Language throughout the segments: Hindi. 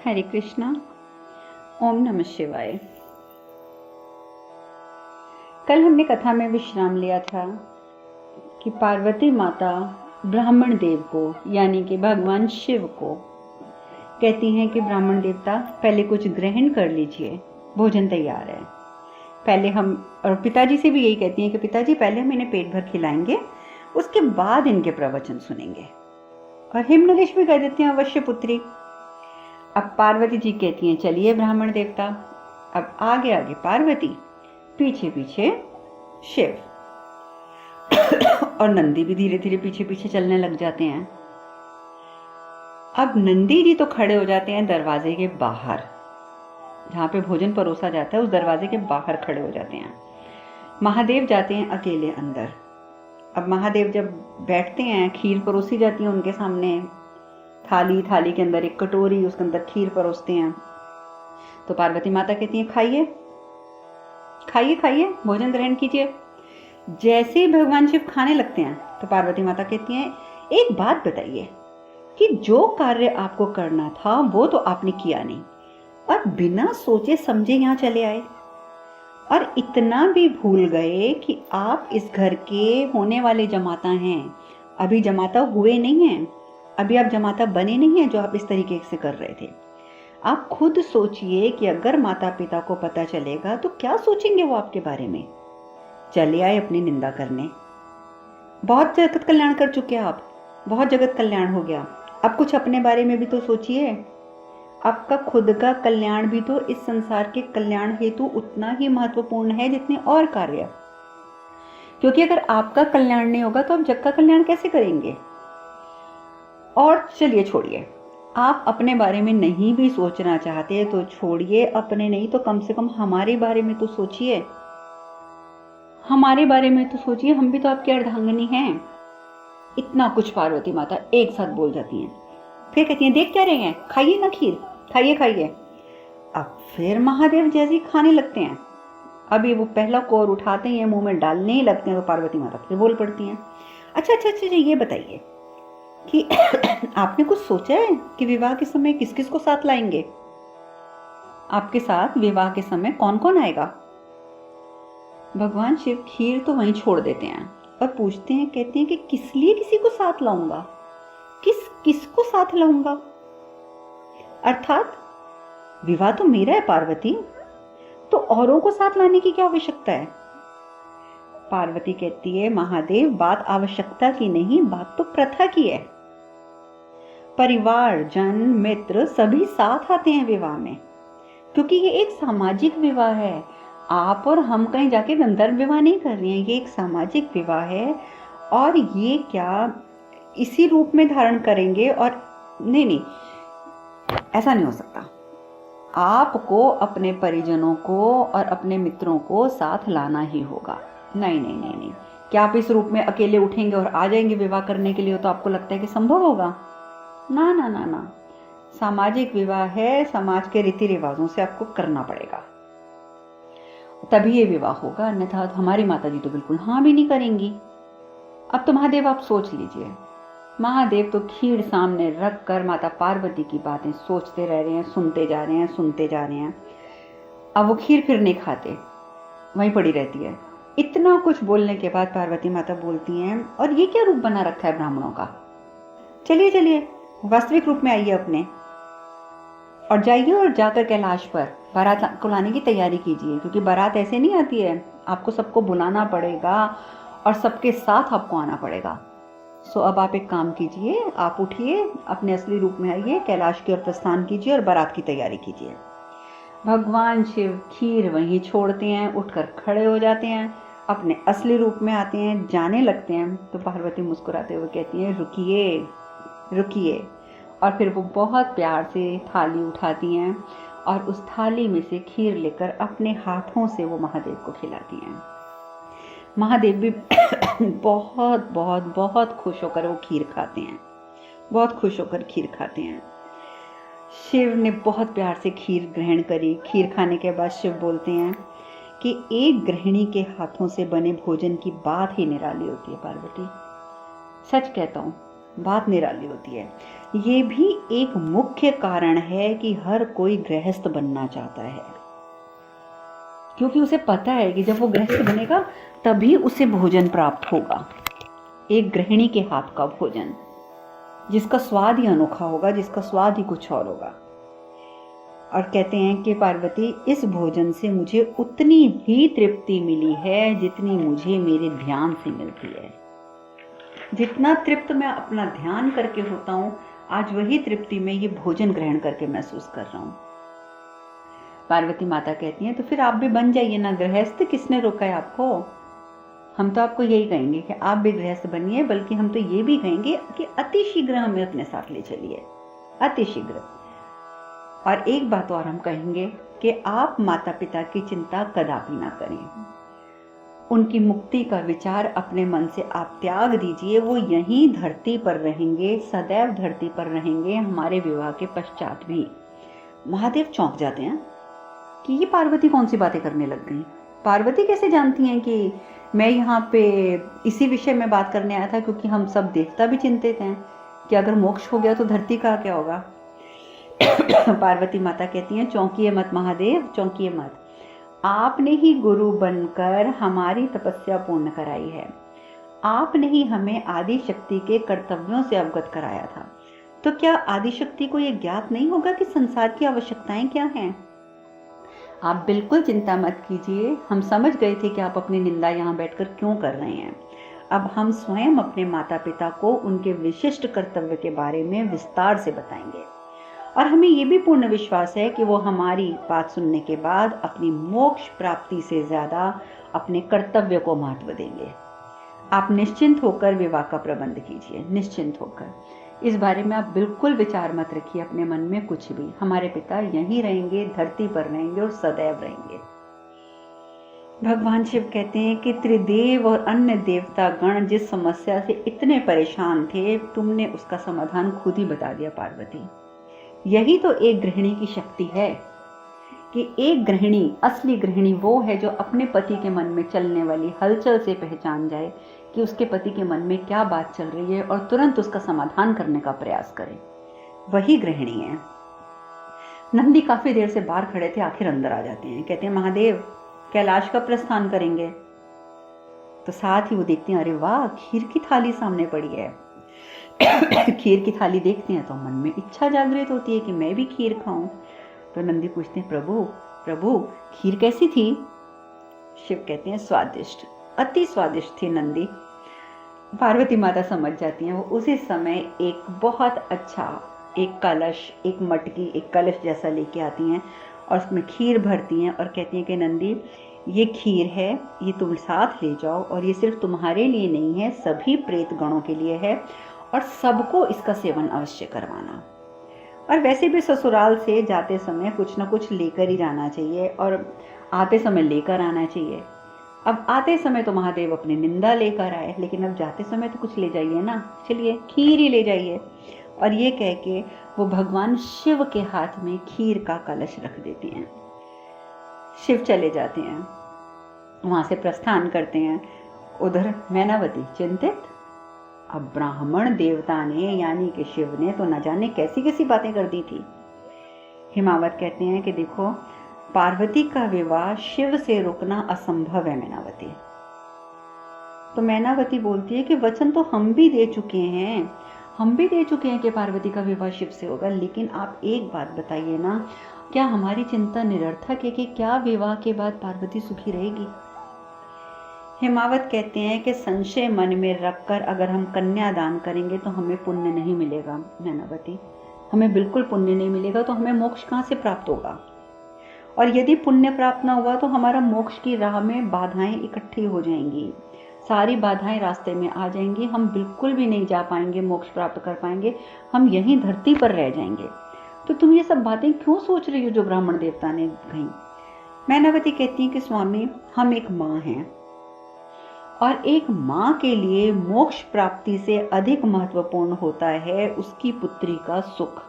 हरे कृष्णा। ओम नमः शिवाय। कल हमने कथा में विश्राम लिया था कि पार्वती माता ब्राह्मण देव को यानी कि भगवान शिव को कहती हैं कि ब्राह्मण देवता पहले कुछ ग्रहण कर लीजिए, भोजन तैयार है। पहले हम, और पिताजी से भी यही कहती हैं कि पिताजी पहले हम इन्हें पेट भर खिलाएंगे, उसके बाद इनके प्रवचन सुनेंगे। और हिमनरेश भी कह देते हैं अवश्य पुत्री। अब पार्वती जी कहती हैं चलिए ब्राह्मण देवता। अब आगे आगे पार्वती, पीछे पीछे शिव और नंदी भी धीरे धीरे पीछे पीछे चलने लग जाते हैं। अब नंदी जी तो खड़े हो जाते हैं दरवाजे के बाहर, जहां पे भोजन परोसा जाता है उस दरवाजे के बाहर खड़े हो जाते हैं। महादेव जाते हैं अकेले अंदर। अब महादेव जब बैठते हैं, खीर परोसी जाती है उनके सामने, थाली के अंदर एक कटोरी, उसके अंदर खीर परोसते हैं। तो पार्वती माता कहती हैं खाइए खाइए खाइए, भोजन ग्रहण कीजिए। जैसे ही भगवान शिव खाने लगते हैं तो पार्वती माता कहती हैं एक बात बताइए कि जो कार्य आपको करना था वो तो आपने किया नहीं और बिना सोचे समझे यहाँ चले आए, और इतना भी भूल गए कि आप इस घर के होने वाले जमाता हैं। अभी जमाता हुए नहीं हैं, अभी आप जमाता बने नहीं हैं जो आप इस तरीके से कर रहे थे। आप खुद सोचिए कि अगर माता पिता को पता चलेगा तो क्या सोचेंगे वो आपके बारे में। चले आए अपनी निंदा करने। बहुत जगत कल्याण कर चुके आप, बहुत जगत कल्याण हो गया। अब कुछ अपने बारे में भी तो सोचिए। आपका खुद का कल्याण भी तो इस संसार के कल्याण हेतु उतना ही महत्वपूर्ण है जितने और कार्य, क्योंकि अगर आपका कल्याण नहीं होगा तो आप जग का कल्याण कैसे करेंगे। और चलिए छोड़िए, आप अपने बारे में नहीं भी सोचना चाहते तो छोड़िए, अपने नहीं तो कम से कम हमारे बारे में तो सोचिए। हमारे बारे में तो सोचिए, हम भी तो आपकी अर्धांगिनी हैं। इतना कुछ पार्वती माता एक साथ बोल जाती हैं। फिर कहती हैं देख क्या रहे हैं, खाइए ना खीर, खाइए खाइए। अब फिर महादेव जैसे ही खाने लगते हैं, अभी वो पहला कोर उठाते हैं, मुंह में डालने ही लगते हैं तो पार्वती माता फिर बोल पड़ती हैं अच्छा, ये बताइए कि आपने कुछ सोचा है कि विवाह के समय किस किस को साथ लाएंगे? आपके साथ विवाह के समय कौन कौन आएगा? भगवान शिव खीर तो वहीं छोड़ देते हैं और पूछते हैं, कहते हैं कि किस लिए किसी को साथ लाऊंगा, किसको साथ लाऊंगा? अर्थात विवाह तो मेरा है पार्वती, तो औरों को साथ लाने की क्या आवश्यकता है? पार्वती कहती है महादेव बात आवश्यकता की नहीं, बात तो प्रथा की है। परिवार जन मित्र सभी साथ आते हैं विवाह में, क्योंकि ये एक सामाजिक विवाह है। आप और हम कहीं जाके गंधर्व विवाह नहीं कर रहे हैं, ये एक सामाजिक विवाह है। और ये क्या इसी रूप में धारण करेंगे? और नहीं, ऐसा नहीं हो सकता। आपको अपने परिजनों को और अपने मित्रों को साथ लाना ही होगा। नहीं, क्या आप इस रूप में अकेले उठेंगे और आ जाएंगे विवाह करने के लिए? तो आपको लगता है कि संभव होगा? ना। सामाजिक विवाह है, समाज के रीति रिवाजों से आपको करना पड़ेगा, तभी ये विवाह होगा, अन्यथा हमारी माता जी तो बिल्कुल हाँ भी नहीं करेंगी। अब तो महादेव आप सोच लीजिए, महादेव तो खीर सामने रख कर माता पार्वती की बातें सोचते रह रहे हैं, सुनते जा रहे हैं। अब वो खीर फिर नहीं खाते, वहीं पड़ी रहती है। इतना कुछ बोलने के बाद पार्वती माता बोलती हैं और ये क्या रूप बना रखा है ब्राह्मणों का, चलिए वास्तविक रूप में आइए अपने, और जाइए और जाकर कैलाश पर बारात को लाने की तैयारी कीजिए, क्योंकि बारात ऐसे नहीं आती है, आपको सबको बुलाना पड़ेगा और सबके साथ आपको आना पड़ेगा। सो अब आप एक काम कीजिए, आप उठिए, अपने असली रूप में आइए, कैलाश की ओर प्रस्थान कीजिए और बारात की तैयारी कीजिए। भगवान शिव खीर वहीं छोड़ते हैं, उठकर खड़े हो जाते हैं, अपने असली रूप में आते हैं, जाने लगते हैं। तो पार्वती मुस्कुराते हुए कहती हैं रुकिए। और फिर वो बहुत प्यार से थाली उठाती हैं और उस थाली में से खीर लेकर अपने हाथों से वो महादेव को खिलाती हैं। महादेव भी बहुत खुश होकर वो खीर खाते हैं, बहुत खुश होकर खीर खाते हैं। शिव ने बहुत प्यार से खीर ग्रहण करी। खीर खाने के बाद शिव बोलते हैं कि एक गृहिणी के हाथों से बने भोजन की बात ही निराली होती है पार्वती। सच कहता हूँ, बात निराली होती है। ये भी एक मुख्य कारण है कि हर कोई गृहस्थ बनना चाहता है, क्योंकि उसे पता है कि जब वो गृहस्थ बनेगा तभी उसे भोजन प्राप्त होगा, एक गृहिणी के हाथ का भोजन, जिसका स्वाद ही अनोखा होगा, जिसका स्वाद ही कुछ और होगा। और कहते हैं कि पार्वती, इस भोजन से मुझे उतनी ही तृप्ति मिली है जितनी मुझे मेरे ध्यान से मिलती है। जितना तृप्त मैं अपना ध्यान करके होता हूँ, आज वही तृप्ति में ये भोजन ग्रहण करके महसूस कर रहा हूँ। पार्वती माता कहती हैं, तो फिर आप भी बन जाइए ना गृहस्थ, किसने रोका है आपको? हम तो आपको यही कहेंगे कि आप भी गृहस्थ बनिए, बल्कि हम तो ये भी कहेंगे कि अति शीघ्र हमें अपने साथ ले चलिए, अति शीघ्र। और एक बात और हम कहेंगे कि आप माता पिता की चिंता कदापि ना करें, उनकी मुक्ति का विचार अपने मन से आप त्याग दीजिए। वो यहीं धरती पर रहेंगे, सदैव धरती पर रहेंगे, हमारे विवाह के पश्चात भी। महादेव चौंक जाते हैं कि ये पार्वती कौन सी बातें करने लग गई। पार्वती कैसे जानती हैं कि मैं यहाँ पे इसी विषय में बात करने आया था, क्योंकि हम सब देवता भी चिंतित हैं कि अगर मोक्ष हो गया तो धरती का क्या होगा। पार्वती माता कहती हैं, चौंकिए मत महादेव, चौंकिए मत। आपने ही गुरु बनकर हमारी तपस्या पूर्ण कराई है, आपने ही हमें आदि शक्ति के कर्तव्यों से अवगत कराया था, तो क्या आदि शक्ति को यह ज्ञात नहीं होगा कि संसार की आवश्यकताएं क्या हैं? आप बिल्कुल चिंता मत कीजिए, हम समझ गए थे कि आप अपनी निंदा यहाँ बैठकर क्यों कर रहे हैं। अब हम स्वयं अपने माता पिता को उनके विशिष्ट कर्तव्य के बारे में विस्तार से बताएंगे, और हमें ये भी पूर्ण विश्वास है कि वो हमारी बात सुनने के बाद अपनी मोक्ष प्राप्ति से ज्यादा अपने कर्तव्य को महत्व देंगे। आप निश्चिंत होकर विवाह का प्रबंध कीजिए, निश्चिंत होकर। इस बारे में आप बिल्कुल विचार मत रखिए अपने मन में कुछ भी। हमारे पिता यहीं रहेंगे, धरती पर रहेंगे और सदैव रहेंगे। भगवान शिव कहते हैं कि त्रिदेव और अन्य देवता गण जिस समस्या से इतने परेशान थे, तुमने उसका समाधान खुद ही बता दिया पार्वती। यही तो एक गृहिणी की शक्ति है कि एक गृहिणी, असली गृहिणी वो है जो अपने पति के मन में चलने वाली हलचल से पहचान जाए कि उसके पति के मन में क्या बात चल रही है और तुरंत उसका समाधान करने का प्रयास करे। वही गृहिणी है। नंदी काफी देर से बाहर खड़े थे, आखिर अंदर आ जाते हैं। कहते हैं, महादेव कैलाश का प्रस्थान करेंगे? तो साथ ही वो देखते हैं, अरे वाह, खीर की थाली सामने पड़ी है। खीर की थाली देखते हैं तो मन में इच्छा जागृत होती है कि मैं भी खीर खाऊं। तो नंदी पूछते हैं, प्रभु प्रभु खीर कैसी थी? शिव कहते हैं, स्वादिष्ट, अति स्वादिष्ट थी नंदी। पार्वती माता समझ जाती हैं। वो उसी समय एक बहुत अच्छा एक कलश, एक मटकी, एक कलश जैसा लेके आती हैं और उसमें खीर भरती हैं और कहती हैं कि नंदी, ये खीर है, ये तुम साथ ले जाओ, और ये सिर्फ तुम्हारे लिए नहीं है, सभी प्रेत गणों के लिए है, और सबको इसका सेवन अवश्य करवाना। और वैसे भी ससुराल से जाते समय कुछ ना कुछ लेकर ही जाना चाहिए और आते समय लेकर आना चाहिए। अब आते समय तो महादेव अपनी निंदा लेकर आए, लेकिन अब जाते समय तो कुछ ले जाइए ना, चलिए खीर ही ले जाइए। और ये कह के वो भगवान शिव के हाथ में खीर का कलश रख देती हैं। शिव चले जाते हैं, वहां से प्रस्थान करते हैं। उधर मैनावती चिंतित। अब ब्राह्मण देवता ने यानी कि शिव ने तो न जाने कैसी कैसी बातें कर दी थी। हिमावत कहते हैं कि देखो, पार्वती का विवाह शिव से रोकना असंभव है मैनावती। तो मैनावती बोलती है कि वचन तो हम भी दे चुके हैं, हम भी दे चुके हैं कि पार्वती का विवाह शिव से होगा, लेकिन आप एक बात बताइए ना, क्या हमारी चिंता निरर्थक है कि क्या विवाह के बाद पार्वती सुखी रहेगी? हिमावत कहते हैं कि संशय मन में रखकर अगर हम कन्या दान करेंगे तो हमें पुण्य नहीं मिलेगा मैनावती, हमें बिल्कुल पुण्य नहीं मिलेगा, तो हमें मोक्ष कहाँ से प्राप्त होगा? और यदि पुण्य प्राप्त ना हुआ तो हमारा मोक्ष की राह में बाधाएं इकट्ठी हो जाएंगी, सारी बाधाएं रास्ते में आ जाएंगी, हम बिल्कुल भी नहीं जा पाएंगे, मोक्ष प्राप्त कर पाएंगे, हम यहीं धरती पर रह जाएंगे। तो तुम ये सब बातें क्यों सोच रही हो जो ब्राह्मण देवता ने कही? मैनावती कहती है कि स्वामी, हम एक माँ हैं और एक माँ के लिए मोक्ष प्राप्ति से अधिक महत्वपूर्ण होता है उसकी पुत्री का सुख,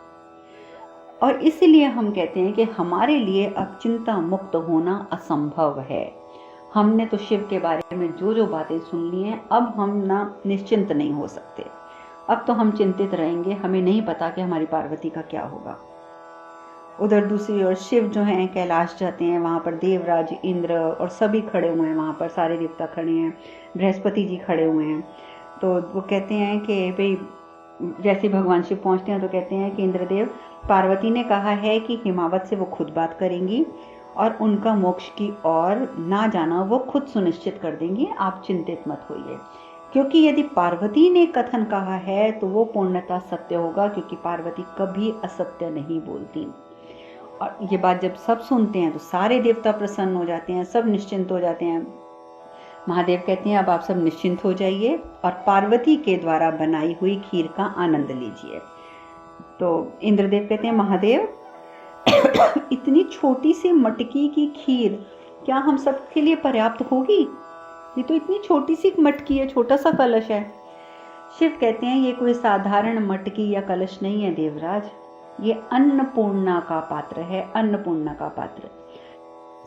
और इसलिए हम कहते हैं कि हमारे लिए अब चिंता मुक्त होना असंभव है। हमने तो शिव के बारे में जो जो बातें सुन ली हैं, अब हम ना निश्चिंत नहीं हो सकते। अब तो हम चिंतित रहेंगे, हमें नहीं पता कि हमारी पार्वती का क्या होगा। उधर दूसरी ओर शिव जो हैं कैलाश जाते हैं, वहाँ पर देवराज, इंद्र और सभी खड़े हुए हैं, वहाँ पर सारे देवता खड़े हैं, बृहस्पति जी खड़े हुए हैं। तो वो कहते हैं कि भाई, जैसे भगवान शिव पहुँचते हैं तो कहते हैं कि इंद्रदेव, पार्वती ने कहा है कि हिमावत से वो खुद बात करेंगी और उनका मोक्ष की ओर ना जाना वो खुद सुनिश्चित कर देंगी, आप चिंतित मत होइए। क्योंकि यदि पार्वती ने कथन कहा है तो वो पूर्णतः सत्य होगा, क्योंकि पार्वती कभी असत्य नहीं बोलती। और ये बात जब सब सुनते हैं तो सारे देवता प्रसन्न हो जाते हैं, सब निश्चिंत हो जाते हैं। महादेव कहते हैं अब आप सब निश्चिंत हो जाइए और पार्वती के द्वारा बनाई हुई खीर का आनंद लीजिए। तो इंद्रदेव कहते हैं महादेव, इतनी छोटी सी मटकी की खीर क्या हम सबके लिए पर्याप्त होगी? ये तो इतनी छोटी सी मटकी है, छोटा सा कलश है। शिव कहते हैं ये कोई साधारण मटकी या कलश नहीं है देवराज, ये अन्नपूर्णा का पात्र है, अन्नपूर्णा का पात्र।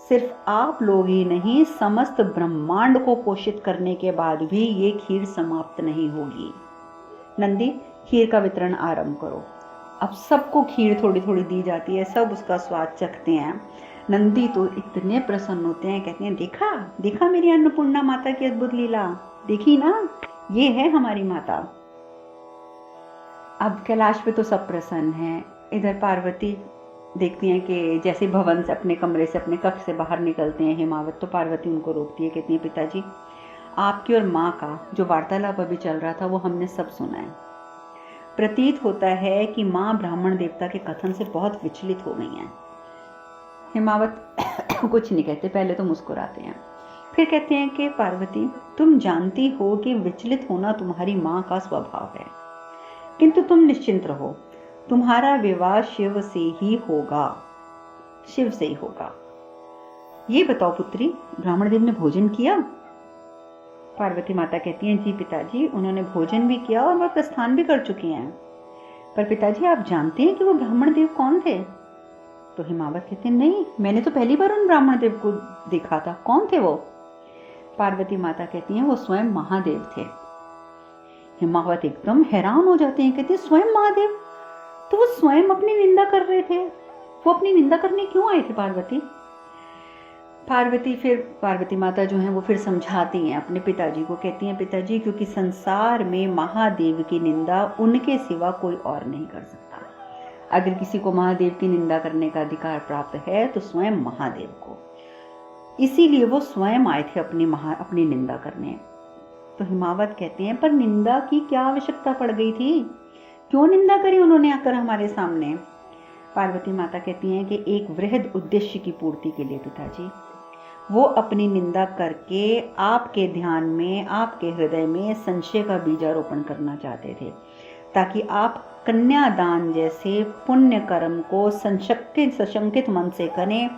सिर्फ आप लोग ही नहीं, समस्त ब्रह्मांड को पोषित करने के बाद भी ये खीर समाप्त नहीं होगी। नंदी, खीर का वितरण आरंभ करो। अब सबको खीर थोड़ी थोड़ी दी जाती है, सब उसका स्वाद चखते हैं। नंदी तो इतने प्रसन्न होते हैं, कहते हैं देखा देखा मेरी अन्नपूर्णा माता की अद्भुत लीला, देखी ना, ये है हमारी माता। अब कैलाश पे तो सब प्रसन्न हैं। इधर पार्वती देखती हैं कि जैसे भवन से, अपने कमरे से, अपने कक्ष से बाहर निकलते हैं हिमावत, तो पार्वती उनको रोकती है, कहती है पिताजी, आपकी और माँ का जो वार्तालाप अभी चल रहा था वो हमने सब सुना है। प्रतीत होता है कि माँ ब्राह्मण देवता के कथन से बहुत विचलित हो गई हैं। हिमावत कुछ नहीं कहते, पहले तो मुस्कुराते हैं, फिर कहते हैं कि पार्वती, तुम जानती हो कि विचलित होना तुम्हारी माँ का स्वभाव है, किंतु तुम निश्चिंत रहो, तुम्हारा विवाह शिव से ही होगा, शिव से ही होगा। ये बताओ पुत्री, ब्राह्मण देव ने भोजन किया? पार्वती माता कहती हैं जी पिताजी, उन्होंने भोजन भी किया और वह प्रस्थान भी कर चुके हैं। पर पिताजी आप जानते हैं कि वो ब्राह्मण देव कौन थे? तो हिमावत कहते हैं नहीं, मैंने तो पहली बार उन ब्राह्मण देव को देखा था, कौन थे वो? पार्वती माता कहती हैं वो स्वयं महादेव थे। हिमावत एकदम हैरान हो जाते हैं, कहते हैं स्वयं महादेव? तो वो स्वयं अपनी निंदा कर रहे थे, वो अपनी निंदा करने क्यों आए थे पार्वती? पार्वती माता जो है वो फिर समझाती हैं अपने पिताजी को, कहती हैं पिताजी, क्योंकि संसार में महादेव की निंदा उनके सिवा कोई और नहीं कर सकता। अगर किसी को महादेव की निंदा करने का अधिकार प्राप्त है तो स्वयं महादेव को, इसीलिए वो स्वयं आए थे अपनी निंदा करने। तो हिमावत कहते हैं पर निंदा की क्या आवश्यकता पड़ गई थी, क्यों निंदा करी उन्होंने आकर हमारे सामने? पार्वती माता कहती हैं कि एक वृहद उद्देश्य की पूर्ति के लिए पिताजी, वो अपनी निंदा करके आपके ध्यान में, आपके हृदय में संशय का बीजारोपण करना चाहते थे, ताकि आप कन्यादान जैसे पुण्य कर्म को सशंकित मन से करें,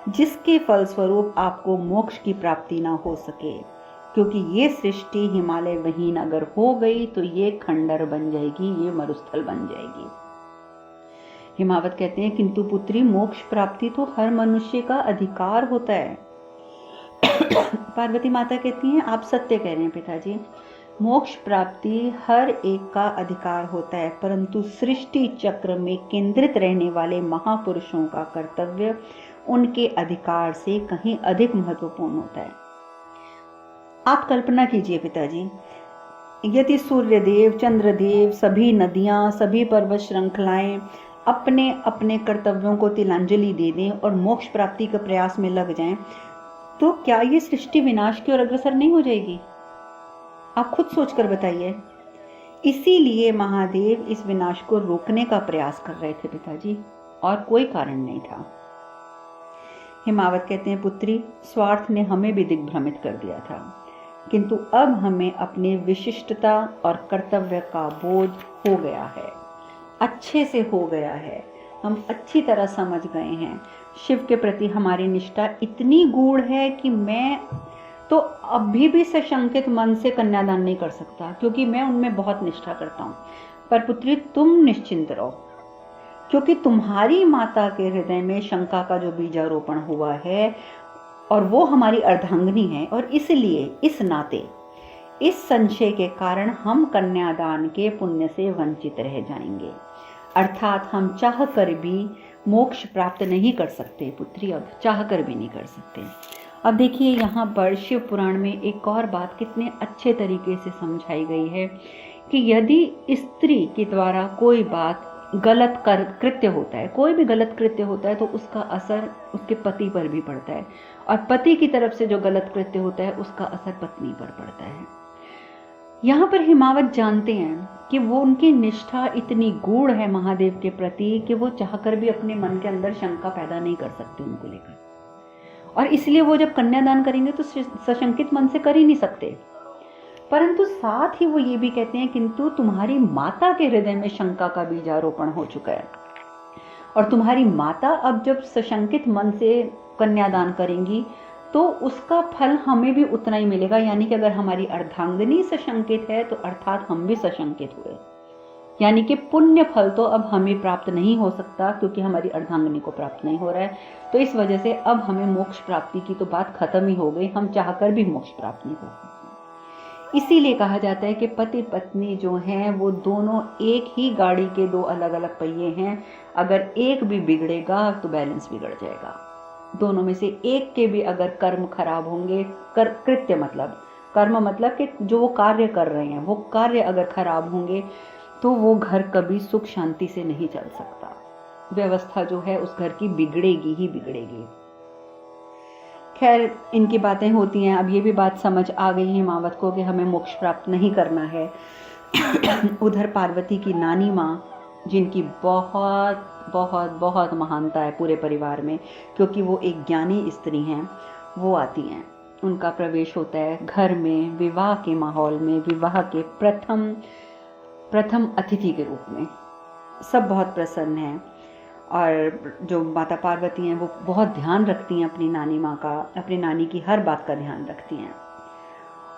जिसके फलस्वरूप आपको मोक्ष की प्राप्ति ना हो सके। क्योंकि ये सृष्टि हिमालय विहीन अगर हो गई तो ये खंडर बन जाएगी, ये मरुस्थल बन जाएगी। हिमावत कहते हैं किंतु पुत्री, मोक्ष प्राप्ति तो हर मनुष्य का अधिकार होता है। पार्वती माता कहती हैं आप सत्य कह रहे हैं पिताजी, मोक्ष प्राप्ति हर एक का अधिकार होता है, परंतु सृष्टि चक्र में केंद्रित रहने वाले महापुरुषों का कर्तव्य उनके अधिकार से कहीं अधिक महत्वपूर्ण होता है। आप कल्पना कीजिए पिताजी, यदि सूर्यदेव, चंद्रदेव, सभी नदियां, सभी पर्वत श्रृंखलाएं अपने अपने कर्तव्यों को तिलांजलि दे दें और मोक्ष प्राप्ति के प्रयास में लग जाएं, तो क्या ये सृष्टि विनाश की ओर अग्रसर नहीं हो जाएगी? आप खुद सोचकर बताइए। इसीलिए महादेव इस विनाश को रोकने का प्रयास कर रहे थे पिताजी, और कोई कारण नहीं था। हिमावत कहते हैं पुत्री, स्वार्थ ने हमें भी दिग्भ्रमित कर दिया था, किंतु अब हमें अपनी विशिष्टता और कर्तव्य का बोध हो गया है, अच्छे से हो गया है। हम अच्छी तरह समझ गए हैं। शिव के प्रति हमारी निष्ठा इतनी गूढ़ है कि मैं तो अभी भी सशंकित मन से कन्यादान नहीं कर सकता, क्योंकि मैं उनमें बहुत निष्ठा करता हूँ। पर पुत्री तुम निश्चिंत रहो, क्योंकि तुम्हारी माता के हृदय में शंका का जो बीजारोपण हुआ है और वो हमारी अर्धांगिनी है, और इसलिए इस नाते इस संशय के कारण हम कन्यादान के पुण्य से वंचित रह जाएंगे, अर्थात हम चाह कर भी मोक्ष प्राप्त नहीं कर सकते पुत्री, अब चाह कर भी नहीं कर सकते। अब देखिए यहाँ पर शिव पुराण में एक और बात कितने अच्छे तरीके से समझाई गई है कि यदि स्त्री के द्वारा कोई बात गलत कृत्य होता है, कोई भी गलत कृत्य होता है, तो उसका असर उसके पति पर भी पड़ता है, और पति की तरफ से जो गलत कृत्य होता है उसका असर पत्नी पर पड़ता है। यहाँ पर हिमावत जानते हैं कि वो उनकी निष्ठा इतनी गूढ़ है महादेव के प्रति कि वो चाहकर भी अपने मन के अंदर शंका पैदा नहीं कर सकते उनको लेकर, और इसलिए वो जब कन्यादान करेंगे तो सशंकित मन से कर ही नहीं सकते। परंतु साथ ही वो ये भी कहते हैं किंतु तुम्हारी माता के हृदय में शंका का बीजारोपण हो चुका है, और तुम्हारी माता अब जब सशंकित मन से कन्यादान करेंगी तो उसका फल हमें भी उतना ही मिलेगा। यानी कि अगर हमारी अर्धांगिनी सशंकित है तो अर्थात हम भी सशंकित हुए, यानी कि पुण्य फल तो अब हमें प्राप्त नहीं हो सकता क्योंकि हमारी अर्धांगिनी को प्राप्त नहीं हो रहा है। तो इस वजह से अब हमें मोक्ष प्राप्ति की तो बात खत्म ही हो गई, हम चाहकर भी मोक्ष प्राप्त नहीं कर सकते। इसीलिए कहा जाता है कि पति पत्नी जो हैं वो दोनों एक ही गाड़ी के दो अलग अलग पहिए हैं, अगर एक भी बिगड़ेगा तो बैलेंस बिगड़ जाएगा। दोनों में से एक के भी अगर कर्म खराब होंगे, कृत्य मतलब कर्म मतलब कि जो वो कार्य कर रहे हैं वो कार्य अगर खराब होंगे तो वो घर कभी सुख शांति से नहीं चल सकता, व्यवस्था जो है उस घर की बिगड़ेगी ही बिगड़ेगी। खैर इनकी बातें होती हैं। अब ये भी बात समझ आ गई हिमावत को कि हमें मोक्ष प्राप्त नहीं करना है। उधर पार्वती की नानी माँ, जिनकी बहुत बहुत बहुत महानता है पूरे परिवार में क्योंकि वो एक ज्ञानी स्त्री हैं, वो आती हैं। उनका प्रवेश होता है घर में, विवाह के माहौल में, विवाह के प्रथम अतिथि के रूप में। सब बहुत प्रसन्न हैं, और जो माता पार्वती हैं वो बहुत ध्यान रखती हैं अपनी नानी माँ का, अपनी नानी की हर बात का ध्यान रखती हैं।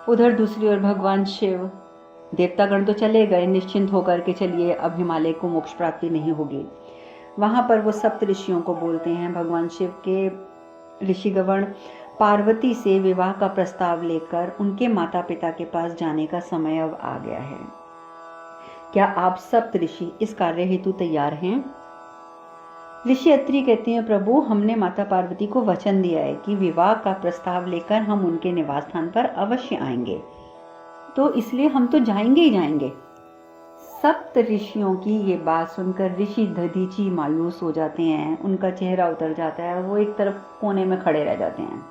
उधर दूसरी ओर भगवान शिव, देवतागण तो चले गए निश्चिंत होकर के, चलिए अब हिमालय को मोक्ष प्राप्ति नहीं होगी। वहाँ पर वो सप्त ऋषियों को बोलते हैं, भगवान शिव के ऋषिगण पार्वती से विवाह का प्रस्ताव लेकर उनके माता पिता के पास जाने का समय अब आ गया है। क्या आप सप्त ऋषि इस कार्य हेतु तैयार हैं? ऋषि अत्रि कहते हैं, प्रभु हमने माता पार्वती को वचन दिया है कि विवाह का प्रस्ताव लेकर हम उनके निवास स्थान पर अवश्य आएंगे, तो इसलिए हम तो जाएंगे ही जाएंगे। सप्त ऋषियों की ये बात सुनकर ऋषि दधीची मायूस हो जाते हैं, उनका चेहरा उतर जाता है, वो एक तरफ कोने में खड़े रह जाते हैं।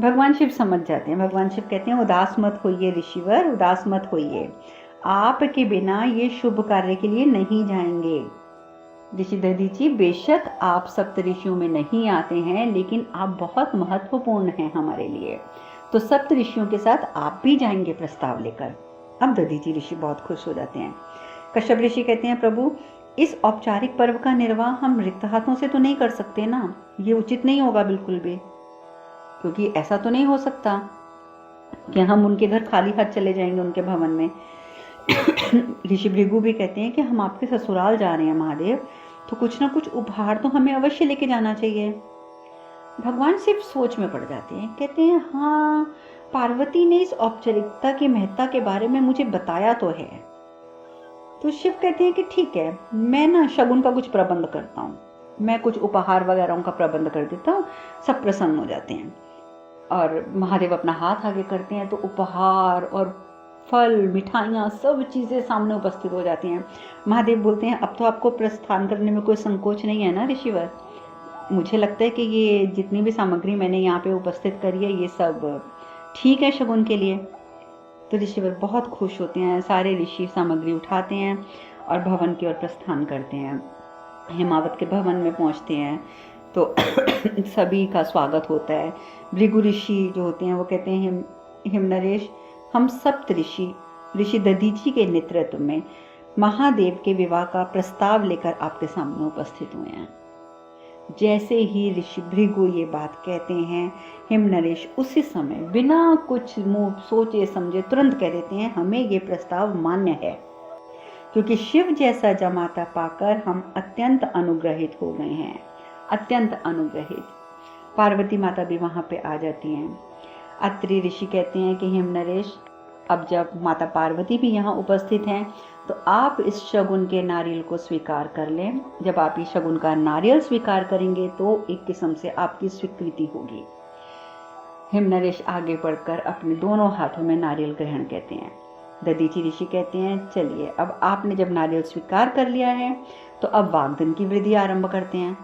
भगवान शिव समझ जाते हैं। भगवान शिव कहते हैं, उदास मत होइए ऋषिवर, उदास मत होइए, आपके बिना ये शुभ कार्य के लिए नहीं जाएंगे। ऋषि दधीची, बेशक आप सप्त ऋषियों में नहीं आते हैं, लेकिन आप बहुत महत्वपूर्ण हैं हमारे लिए, तो सप्त ऋषियों के साथ आप भी जाएंगे प्रस्ताव लेकर। अब दधीची ऋषि बहुत खुश हो जाते हैं। कश्यप ऋषि कहते हैं, प्रभु इस औपचारिक पर्व का निर्वाह हम रिक्त हाथों से तो नहीं कर सकते ना, ये उचित नहीं होगा बिल्कुल भी, क्योंकि ऐसा तो नहीं हो सकता कि हम उनके घर खाली हाथ चले जाएंगे उनके भवन में। ऋषि भृगु भी कहते हैं कि हम आपके ससुराल जा रहे हैं महादेव, तो कुछ ना कुछ उपहार तो हमें अवश्य लेके जाना चाहिए। भगवान शिव सोच में पड़ जाते हैं, कहते हैं, हाँ पार्वती ने इस औपचारिकता की महत्ता के बारे में मुझे बताया तो है। तो शिव कहते हैं कि ठीक है, मैं ना शगुन का कुछ प्रबंध करता हूँ, मैं कुछ उपहार वगैरह का प्रबंध कर देता हूँ। सब प्रसन्न हो जाते हैं और महादेव अपना हाथ आगे करते हैं तो उपहार और फल, मिठाइयाँ, सब चीज़ें सामने उपस्थित हो जाती हैं। महादेव बोलते हैं, अब तो आपको प्रस्थान करने में कोई संकोच नहीं है ना ऋषिवर? मुझे लगता है कि ये जितनी भी सामग्री मैंने यहाँ पे उपस्थित करी है ये सब ठीक है शगुन के लिए। तो ऋषिवर बहुत खुश होते हैं, सारे ऋषि सामग्री उठाते हैं और भवन की ओर प्रस्थान करते हैं। हिमावत के भवन में पहुँचते हैं तो सभी का स्वागत होता है। भृगु ऋषि जो होते हैं वो कहते हैं, हिमनरेश, हम सप्त ऋषि दधीची के नेतृत्व में महादेव के विवाह का प्रस्ताव लेकर आपके सामने उपस्थित हुए हैं। जैसे ही ऋषि भृगु ये बात कहते हैं, हिमनरेश उसी समय बिना कुछ मुंह सोचे समझे तुरंत कह देते हैं, हमें ये प्रस्ताव मान्य है, क्योंकि शिव जैसा जमाता पाकर हम अत्यंत अनुग्रहित हो गए हैं, अत्यंत अनुग्रहित। पार्वती माता भी वहां पे आ जाती हैं। अत्रि ऋषि कहते हैं कि हिमनरेश, अब जब माता पार्वती भी यहाँ उपस्थित हैं तो आप इस शगुन के नारियल को स्वीकार कर लें। जब आप इस शगुन का नारियल स्वीकार करेंगे तो एक किस्म से आपकी स्वीकृति होगी। हिमनरेश आगे बढ़कर अपने दोनों हाथों में नारियल ग्रहण कहते हैं। दधीचि ऋषि कहते हैं, चलिए अब आपने जब नारियल स्वीकार कर लिया है तो अब वाग्दान की विधि आरंभ करते हैं।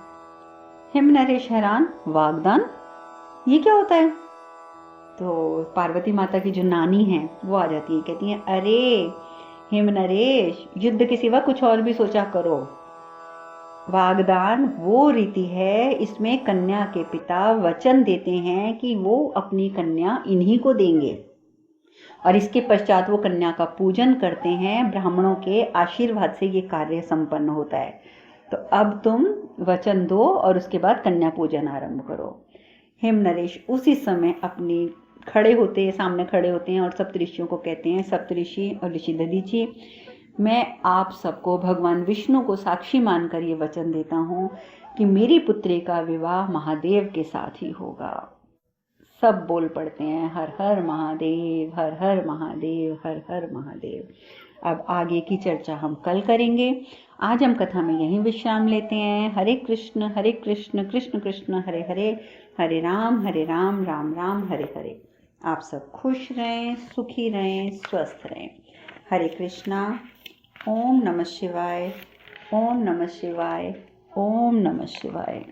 हिमनरेश हैरान, वाग्दान ये क्या होता है? तो पार्वती माता की जो नानी है वो आ जाती है, कहती हैं, अरे हिमनरेश, युद्ध के सिवा कुछ और भी सोचा करो। वाग्दान वो रीति है, इसमें कन्या के पिता वचन देते हैं कि वो अपनी कन्या इन्हीं को देंगे और इसके पश्चात वो कन्या का पूजन करते हैं। ब्राह्मणों के आशीर्वाद से ये कार्य संपन्न होता है। तो अब तुम वचन दो और उसके बाद कन्या पूजन आरंभ करो। हिमनरेश उसी समय अपनी सामने खड़े होते हैं और सप्तऋषियों को कहते हैं, सप्तऋषि और ऋषि दधीचि, मैं आप सबको भगवान विष्णु को साक्षी मानकर ये वचन देता हूँ कि मेरी पुत्री का विवाह महादेव के साथ ही होगा। सब बोल पड़ते हैं, हर हर महादेव, हर हर महादेव, हर हर महादेव। अब आगे की चर्चा हम कल करेंगे। आज हम कथा में यहीं विश्राम लेते हैं। हरे कृष्ण कृष्ण कृष्ण हरे हरे, हरे राम राम राम हरे हरे। आप सब खुश रहें, सुखी रहें, स्वस्थ रहें। हरे कृष्णा। ओम नमः शिवाय, ओम नमः शिवाय, ओम नमः शिवाय।